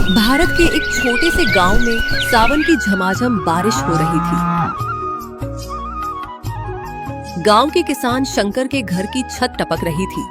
भारत के एक छोटे से गांव में सावन की झमाझम बारिश हो रही थी। गांव के किसान शंकर के घर की छत टपक रही थी,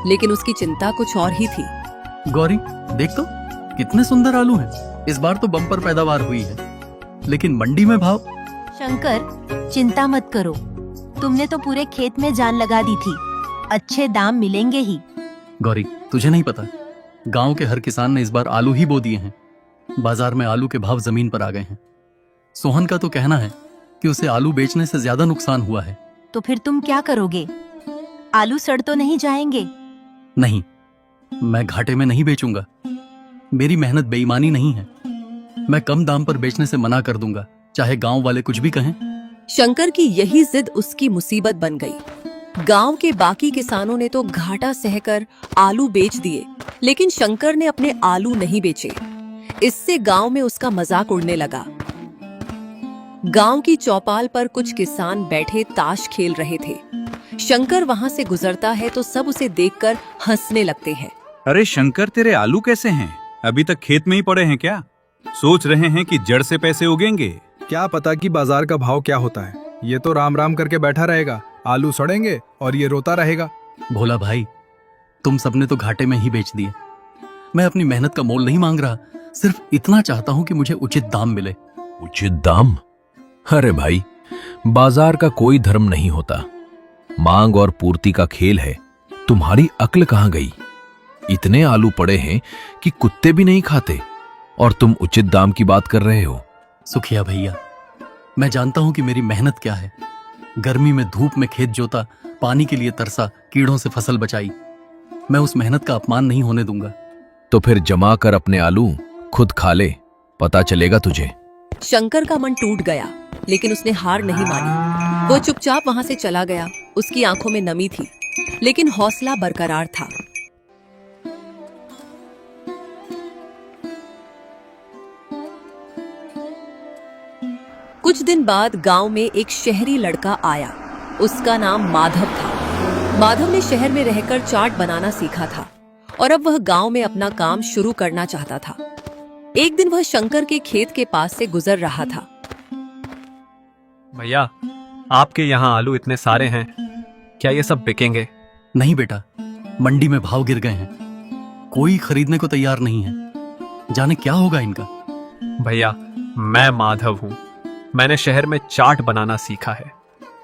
लेकिन उसकी चिंता कुछ और ही थी। गौरी, देख तो कितने सुंदर आलू हैं। इस बार तो बम्पर पैदावार हुई है, लेकिन मंडी में भाव। शंकर, चिंता मत करो, तुमने तो पूरे खेत में जान लगा दी थी, अच्छे दाम मिलेंगे ही। गौरी, तुझे नहीं पता, गांव के हर किसान ने इस बार आलू ही बो दिए हैं। बाजार में आलू के भाव जमीन पर आ गए हैं। सोहन का तो कहना है कि उसे आलू बेचने से ज्यादा नुकसान हुआ है। तो फिर तुम क्या करोगे? आलू सड़ तो नहीं जाएंगे? नहीं, मैं घाटे में नहीं बेचूंगा। मेरी मेहनत बेईमानी नहीं है। मैं कम दाम पर बेचने से मना कर दूंगा, चाहे गांव वाले कुछ भी कहें। शंकर की यही जिद उसकी मुसीबत बन गई। गांव के बाकी किसानों ने तो घाटा सहकर आलू बेच दिए, लेकिन शंकर ने अपने आलू नहीं बेचे। इससे गांव में उसका मजाक उड़ने लगा। गांव की चौपाल पर कुछ किसान बैठे ताश खेल रहे थे। शंकर वहां से गुजरता है तो सब उसे देखकर हंसने लगते हैं। अरे शंकर, तेरे आलू कैसे हैं? अभी तक खेत में ही पड़े हैं क्या? सोच रहे हैं कि जड़ से पैसे उगेंगे। क्या पता कि बाजार का भाव क्या होता है। ये तो राम राम करके बैठा रहेगा, आलू सड़ेंगे और ये रोता रहेगा। भोला भाई, तुम सबने तो घाटे में ही बेच दिए। मैं अपनी मेहनत का मोल नहीं मांग रहा, सिर्फ इतना चाहता हूं कि मुझे उचित दाम मिले। उचित दाम? अरे भाई, बाजार का कोई धर्म नहीं होता, मांग और पूर्ति का खेल है। तुम्हारी अक्ल कहां गई? इतने आलू पड़े हैं कि कुत्ते भी नहीं खाते, और तुम उचित दाम की बात कर रहे हो। सुखिया भैया, मैं जानता हूं कि मेरी मेहनत क्या है। गर्मी में धूप में खेत जोता, पानी के लिए तरसा, कीड़ों से फसल बचाई। मैं उस मेहनत का अपमान नहीं होने दूंगा। तो फिर जमा कर अपने आलू, खुद खा ले, पता चलेगा तुझे। शंकर का मन टूट गया, लेकिन उसने हार नहीं मानी। वो चुपचाप वहां से चला गया। उसकी आंखों में नमी थी, लेकिन हौसला बरकरार था। कुछ दिन बाद गांव में एक शहरी लड़का आया। उसका नाम माधव था। माधव ने शहर में रहकर चाट बनाना सीखा था और अब वह गांव में अपना काम शुरू करना चाहता था। एक दिन वह शंकर के खेत के पास से गुजर रहा था। भैया, आपके यहाँ आलू इतने सारे हैं, क्या ये सब बिकेंगे? नहीं बेटा, मंडी में भाव गिर गए हैं। कोई खरीदने को तैयार नहीं है। जाने क्या होगा इनका। भैया, मैं माधव हूँ। मैंने शहर में चाट बनाना सीखा है।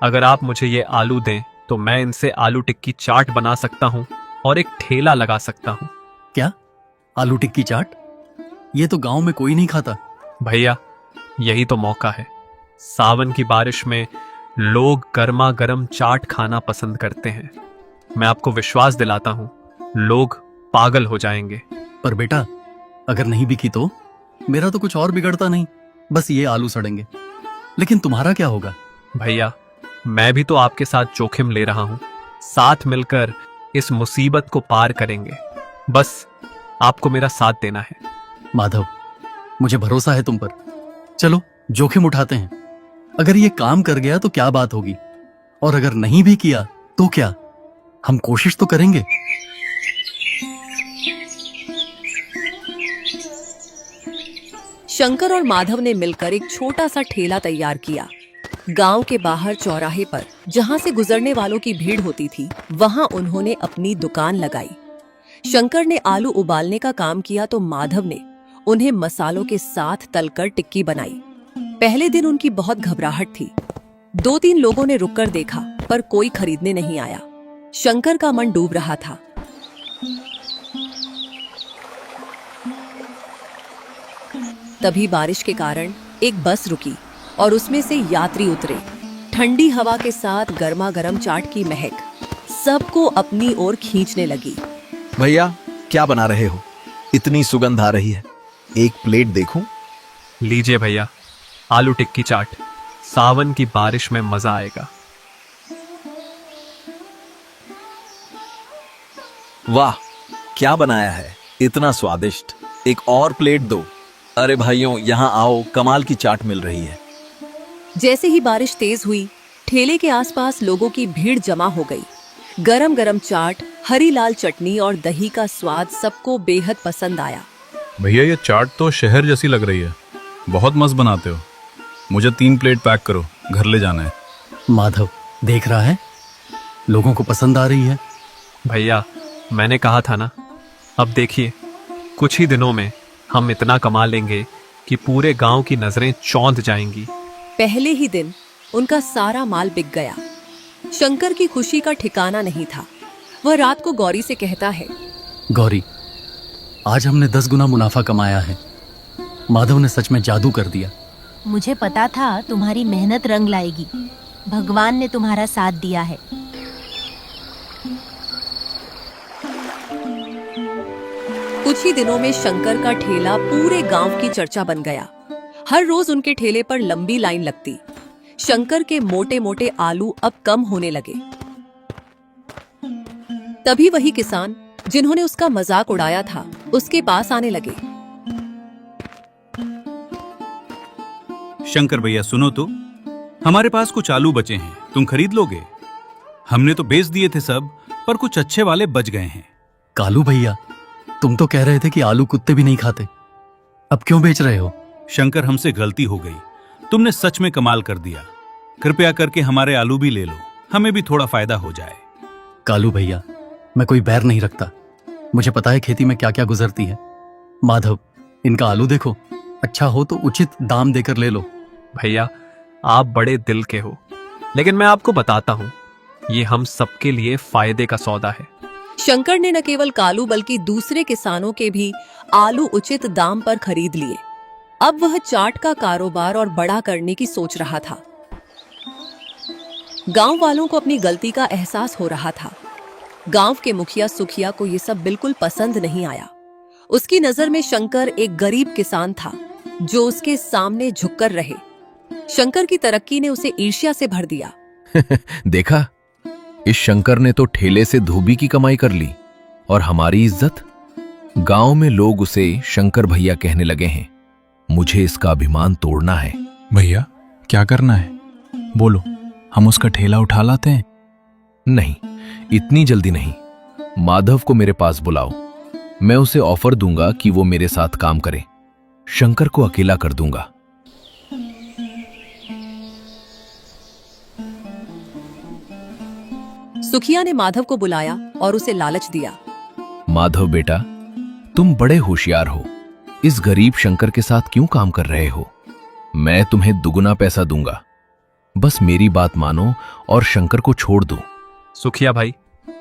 अगर आप मुझे ये आलू दें तो मैं इनसे आलू टिक्की चाट बना सकता हूँ और एक ठेला लगा सकता हूँ। क्या? आलू टिक्की चाट? ये तो गांव में कोई नहीं खाता। भैया, यही तो मौका है। सावन की बारिश में लोग गर्मा गर्म चाट खाना पसंद करते हैं। मैं आपको विश्वास दिलाता हूँ, लोग पागल हो जाएंगे। पर बेटा, अगर नहीं बिकी तो? मेरा तो कुछ और बिगड़ता नहीं, बस ये आलू सड़ेंगे। लेकिन तुम्हारा क्या होगा? भैया, मैं भी तो आपके साथ जोखिम ले रहा हूं। साथ मिलकर इस मुसीबत को पार करेंगे। बस आपको मेरा साथ देना है। माधव, मुझे भरोसा है तुम पर। चलो जोखिम उठाते हैं। अगर ये काम कर गया तो क्या बात होगी, और अगर नहीं भी किया तो क्या? हम कोशिश तो करेंगे। शंकर और माधव ने मिलकर एक छोटा सा ठेला तैयार किया। गांव के बाहर चौराहे पर, जहां से गुजरने वालों की भीड़ होती थी, वहां उन्होंने अपनी दुकान लगाई। शंकर ने आलू उबालने का काम किया तो माधव ने उन्हें मसालों के साथ तलकर टिक्की बनाई। पहले दिन उनकी बहुत घबराहट थी। 2-3 लोगों ने रुककर देखा, पर कोई खरीदने नहीं आया। शंकर का मन डूब रहा था। तभी बारिश के कारण एक बस रुकी और उसमें से यात्री उतरे। ठंडी हवा के साथ गर्मा गर्म चाट की महक सबको अपनी ओर खींचने लगी। भैया, क्या बना रहे हो? इतनी सुगंध आ रही है, एक प्लेट देखूं? लीजिए भैया, आलू टिक्की चाट। सावन की बारिश में मजा आएगा। वाह, क्या बनाया है, इतना स्वादिष्ट। एक और प्लेट दो। अरे भाइयों, यहाँ आओ, कमाल की चाट मिल रही है। जैसे ही बारिश तेज हुई, ठेले के आसपास लोगों की भीड़ जमा हो गई। गरम गरम चाट, हरी लाल चटनी और दही का स्वाद सबको बेहद पसंद आया। भैया ये चाट तो शहर जैसी लग रही है, बहुत मस्त बनाते हो। मुझे 3 प्लेट पैक करो, घर ले जाना है। माधव देख रहा है, लोगों को पसंद आ रही है। भैया मैंने कहा था ना, अब देखिए कुछ ही दिनों में हम इतना कमा लेंगे कि पूरे गांव की नजरें चौंध जाएंगी। पहले ही दिन उनका सारा माल बिक गया। शंकर की खुशी का ठिकाना नहीं था। वह रात को गौरी से कहता है, गौरी, आज हमने 10 गुना मुनाफा कमाया है। माधव ने सच में जादू कर दिया। मुझे पता था तुम्हारी मेहनत रंग लाएगी। भगवान ने तुम्हारा साथ दिया है। कुछ ही दिनों में शंकर का ठेला पूरे गांव की चर्चा बन गया। हर रोज उनके ठेले पर लंबी लाइन लगती। शंकर के मोटे मोटे आलू अब कम होने लगे। तभी वही किसान जिन्होंने उसका मजाक उड़ाया था उसके पास आने लगे। शंकर भैया सुनो तो, हमारे पास कुछ आलू बचे हैं, तुम खरीद लोगे? हमने तो बेच दिए थे सब, पर कुछ अच्छे वाले बच गए हैं। कालू भैया, तुम तो कह रहे थे कि आलू कुत्ते भी नहीं खाते, अब क्यों बेच रहे हो? शंकर, हमसे गलती हो गई, तुमने सच में कमाल कर दिया। कृपया करके हमारे आलू भी ले लो, हमें भी थोड़ा फायदा हो जाए। कालू भैया, मैं कोई बैर नहीं रखता। मुझे पता है खेती में क्या क्या गुजरती है। माधव, इनका आलू देखो, अच्छा हो तो उचित दाम देकर ले लो। भैया आप बड़े दिल के हो, लेकिन मैं आपको बताता हूँ, ये हम सबके लिए फायदे का सौदा है। शंकर ने न केवल कालू बल्कि दूसरे किसानों के भी आलू उचित दाम पर खरीद लिए। अब वह चाट का कारोबार और बड़ा करने की सोच रहा था। गांव वालों को अपनी गलती का एहसास हो रहा था। गांव के मुखिया सुखिया को यह सब बिल्कुल पसंद नहीं आया। उसकी नजर में शंकर एक गरीब किसान था जो उसके सामने झुककर रहे। शंकर की तरक्की ने उसे ईर्ष्या से भर दिया। देखा, इस शंकर ने तो ठेले से धोबी की कमाई कर ली, और हमारी इज्जत? गांव में लोग उसे शंकर भैया कहने लगे हैं। मुझे इसका अभिमान तोड़ना है। भैया क्या करना है, बोलो, हम उसका ठेला उठा लाते हैं। नहीं, इतनी जल्दी नहीं। माधव को मेरे पास बुलाओ, मैं उसे ऑफर दूंगा कि वो मेरे साथ काम करे। शंकर को अकेला कर दूंगा। सुखिया ने माधव को बुलाया और उसे लालच दिया। माधव बेटा, तुम बड़े होशियार हो, इस गरीब शंकर के साथ क्यों काम कर रहे हो? मैं तुम्हें दुगुना पैसा दूंगा, बस मेरी बात मानो और शंकर को छोड़ दो। सुखिया भाई,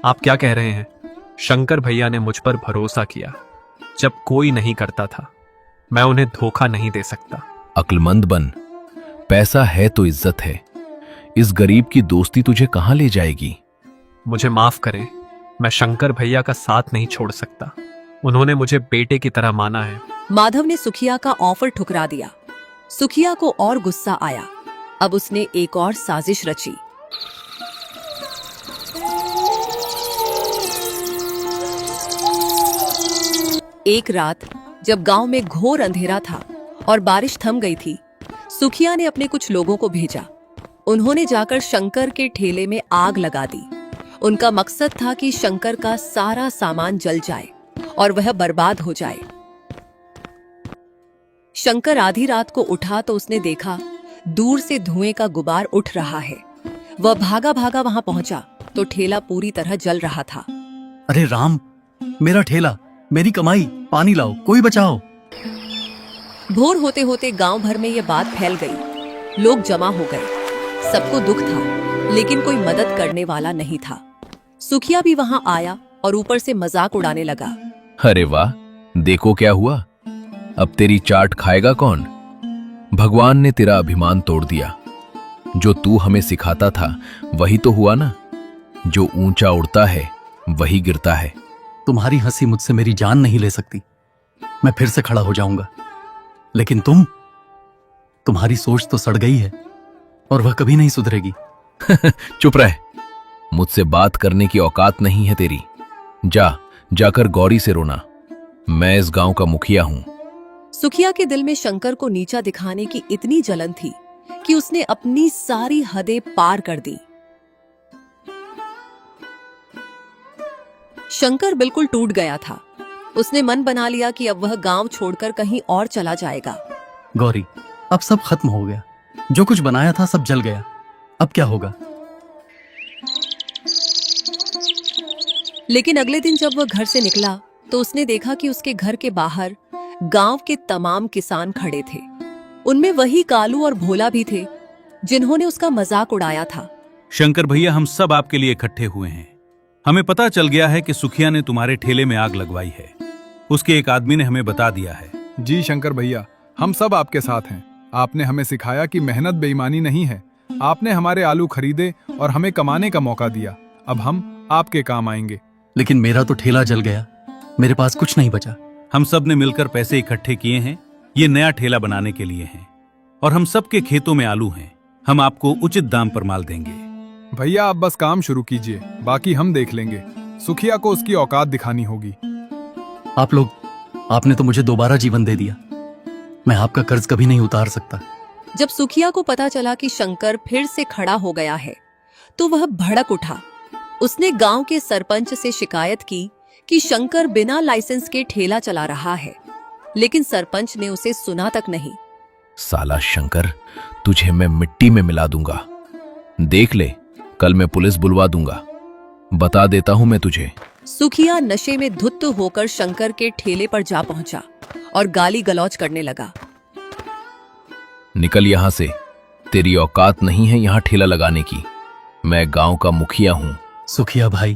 आप क्या कह रहे हैं? शंकर भैया ने मुझ पर भरोसा किया जब कोई नहीं करता था। मैं उन्हें धोखा नहीं दे सकता। अक्लमंद बन, पैसा है तो इज्जत है। इस गरीब की दोस्ती तुझे कहां ले जाएगी? मुझे माफ करें, मैं शंकर भैया का साथ नहीं छोड़ सकता। उन्होंने मुझे बेटे की तरह माना है। माधव ने सुखिया का ऑफर ठुकरा दिया। सुखिया को और गुस्सा आया। अब उसने एक और साजिश रची। एक रात जब गांव में घोर अंधेरा था और बारिश थम गई थी, सुखिया ने अपने कुछ लोगों को भेजा। उन्होंने जाकर शंकर के ठेले में आग लगा दी। उनका मकसद था कि शंकर का सारा सामान जल जाए और वह बर्बाद हो जाए। शंकर आधी रात को उठा तो उसने देखा दूर से धुएं का गुबार उठ रहा है। वह भागा भागा वहां पहुंचा तो ठेला पूरी तरह जल रहा था। अरे राम, मेरा ठेला, मेरी कमाई, पानी लाओ, कोई बचाओ। भोर होते होते गांव भर में यह बात फैल गई। लोग जमा हो गए। सबको दुख था, लेकिन कोई मदद करने वाला नहीं था। सुखिया भी वहां आया और ऊपर से मजाक उड़ाने लगा। अरे वाह, देखो क्या हुआ, अब तेरी चाट खाएगा कौन? भगवान ने तेरा अभिमान तोड़ दिया। जो तू हमें सिखाता था वही तो हुआ ना। जो ऊंचा उड़ता है वही गिरता है। तुम्हारी हंसी मुझसे मेरी जान नहीं ले सकती। मैं फिर से खड़ा हो जाऊंगा, लेकिन तुम्हारी सोच तो सड़ गई है और वह कभी नहीं सुधरेगी। चुप रह, मुझसे बात करने की औकात नहीं है तेरी। जाकर गौरी से रोना। मैं इस गांव का मुखिया हूं। सुखिया के दिल में शंकर को नीचा दिखाने की इतनी जलन थी कि उसने अपनी सारी हदें पार कर दी। शंकर बिल्कुल टूट गया था। उसने मन बना लिया कि अब वह गांव छोड़कर कहीं और चला जाएगा। गौरी, अब सब खत्म हो गया। जो कुछ बनाया था सब जल गया। अब क्या होगा? लेकिन अगले दिन जब वह घर से निकला तो उसने देखा कि उसके घर के बाहर गांव के तमाम किसान खड़े थे। उनमें वही कालू और भोला भी थे जिन्होंने उसका मजाक उड़ाया था। शंकर भैया, हम सब आपके लिए इकट्ठे हुए हैं। हमें पता चल गया है कि सुखिया ने तुम्हारे ठेले में आग लगवाई है। उसके एक आदमी ने हमें बता दिया है। जी शंकर भैया, हम सब आपके साथ हैं। आपने हमें सिखाया कि मेहनत बेईमानी नहीं है। आपने हमारे आलू खरीदे और हमें कमाने का मौका दिया। अब हम आपके काम आएंगे। लेकिन मेरा तो ठेला जल गया, मेरे पास कुछ नहीं बचा। हम सब ने मिलकर पैसे इकट्ठे किए हैं, ये नया ठेला बनाने के लिए हैं। और हम सबके खेतों में आलू हैं। हम आपको उचित दाम पर माल देंगे। भैया आप बस काम शुरू कीजिए, बाकी हम देख लेंगे। सुखिया को उसकी औकात दिखानी होगी। आप लोग, आपने तो मुझे दोबारा जीवन दे दिया। मैं आपका कर्ज कभी नहीं उतार सकता। जब सुखिया को पता चला कि शंकर फिर से खड़ा हो गया है तो वह भड़क उठा। उसने गांव के सरपंच से शिकायत की कि शंकर बिना लाइसेंस के ठेला चला रहा है, लेकिन सरपंच ने उसे सुना तक नहीं। साला शंकर, तुझे मैं मिट्टी में मिला दूंगा। देख ले, कल मैं पुलिस बुलवा दूंगा। बता देता हूं मैं तुझे। सुखिया नशे में धुत होकर शंकर के ठेले पर जा पहुंचा और गाली गलौज करने लगा। निकल यहां से, तेरी औकात नहीं है यहां ठेला लगाने की। मैं गांव का मुखिया हूं। सुखिया भाई,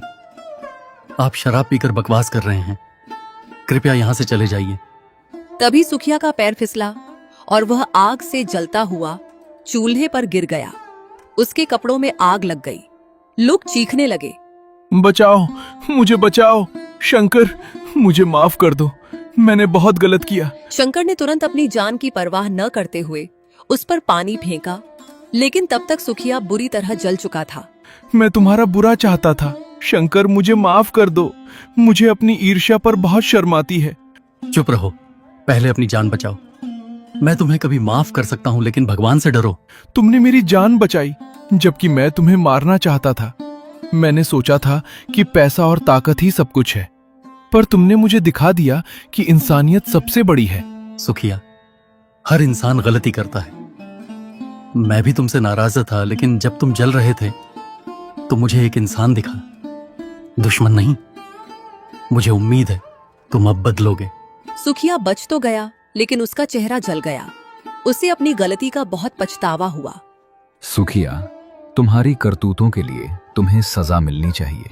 आप शराब पीकर बकवास कर रहे हैं। कृपया यहां से चले जाइए। तभी सुखिया का पैर फिसला और वह आग से जलता हुआ चूल्हे पर गिर गया। उसके कपड़ों में आग लग गई। लोग चीखने लगे, बचाओ, मुझे बचाओ। शंकर, मुझे माफ कर दो, मैंने बहुत गलत किया। शंकर ने तुरंत अपनी जान की परवाह न करते हुए उस पर पानी फेंका, लेकिन तब तक सुखिया बुरी तरह जल चुका था। मैं तुम्हारा बुरा चाहता था। शंकर, मुझे माफ कर दो। मुझे अपनी ईर्ष्या पर बहुत शर्म आती है। चुप रहो, पहले अपनी जान बचाओ। मैं तुम्हें कभी माफ कर सकता हूं, लेकिन भगवान से डरो। तुमने मेरी जान बचाई, जबकि मैं तुम्हें मारना चाहता था। मैंने सोचा था कि पैसा और ताकत ही सब कुछ है, पर तुमने मुझे दिखा दिया कि इंसानियत सबसे बड़ी है। सुखिया, हर इंसान गलती करता है। मैं भी तुमसे नाराज था, लेकिन जब तुम जल रहे थे तो मुझे एक इंसान दिखा, दुश्मन नहीं। मुझे उम्मीद है तुम अब बदलोगे। सुखिया बच तो गया, लेकिन उसका चेहरा जल गया। उसे अपनी गलती का बहुत पछतावा हुआ। सुखिया, तुम्हारी करतूतों के लिए तुम्हें सजा मिलनी चाहिए,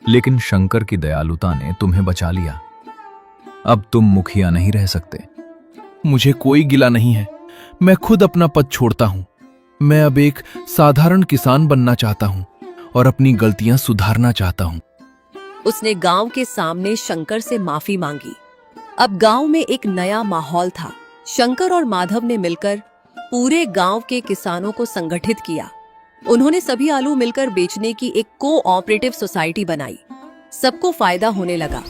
लेकिन शंकर की दयालुता ने तुम्हें बचा लिया। अब तुम मुखिया नहीं रह सकते। मुझे कोई गिला नहीं है। मैं खुद अपना पद छोड़ता हूं। मैं अब एक साधारण किसान बनना चाहता हूं और अपनी गलतियां सुधारना चाहता हूं। उसने गांव के सामने शंकर से माफी मांगी। अब गांव में एक नया माहौल था। शंकर और माधव ने मिलकर पूरे गांव के किसानों को संगठित किया। उन्होंने सभी आलू मिलकर बेचने की एक कोऑपरेटिव सोसाइटी बनाई। सबको फायदा होने लगा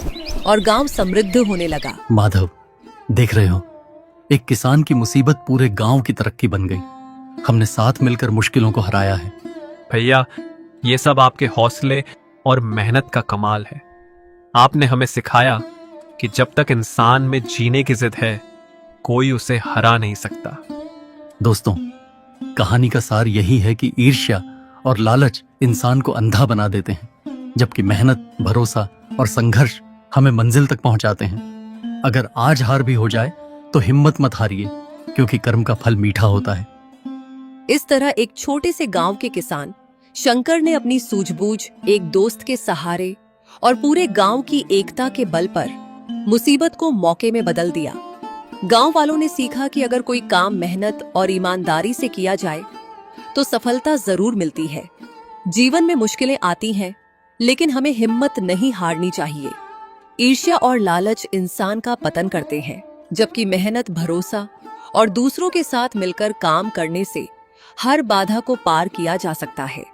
और गांव समृद्ध होने लगा। माधव, देख रहे हो, एक किसान की मुसीबत पूरे गांव की तरक्की बन गई। हमने साथ मिलकर मुश्किलों को हराया है। भैया, ये सब आपके हौसले और मेहनत का कमाल है। आपने हमें सिखाया कि जब तक इंसान में जीने की जिद है, कोई उसे हरा नहीं सकता। दोस्तों, कहानी का सार यही है कि ईर्ष्या और लालच इंसान को अंधा बना देते हैं, जबकि मेहनत, भरोसा और संघर्ष हमें मंजिल तक पहुंचाते हैं। अगर आज हार भी हो जाए तो हिम्मत मत हारिए, क्योंकि कर्म का फल मीठा होता है। इस तरह एक छोटे से गांव के किसान शंकर ने अपनी सूझबूझ, एक दोस्त के सहारे और पूरे गांव की एकता के बल पर मुसीबत को मौके में बदल दिया। गांव वालों ने सीखा कि अगर कोई काम मेहनत और ईमानदारी से किया जाए तो सफलता जरूर मिलती है। जीवन में मुश्किलें आती हैं, लेकिन हमें हिम्मत नहीं हारनी चाहिए। ईर्ष्या और लालच इंसान का पतन करते हैं, जबकि मेहनत, भरोसा और दूसरों के साथ मिलकर काम करने से हर बाधा को पार किया जा सकता है।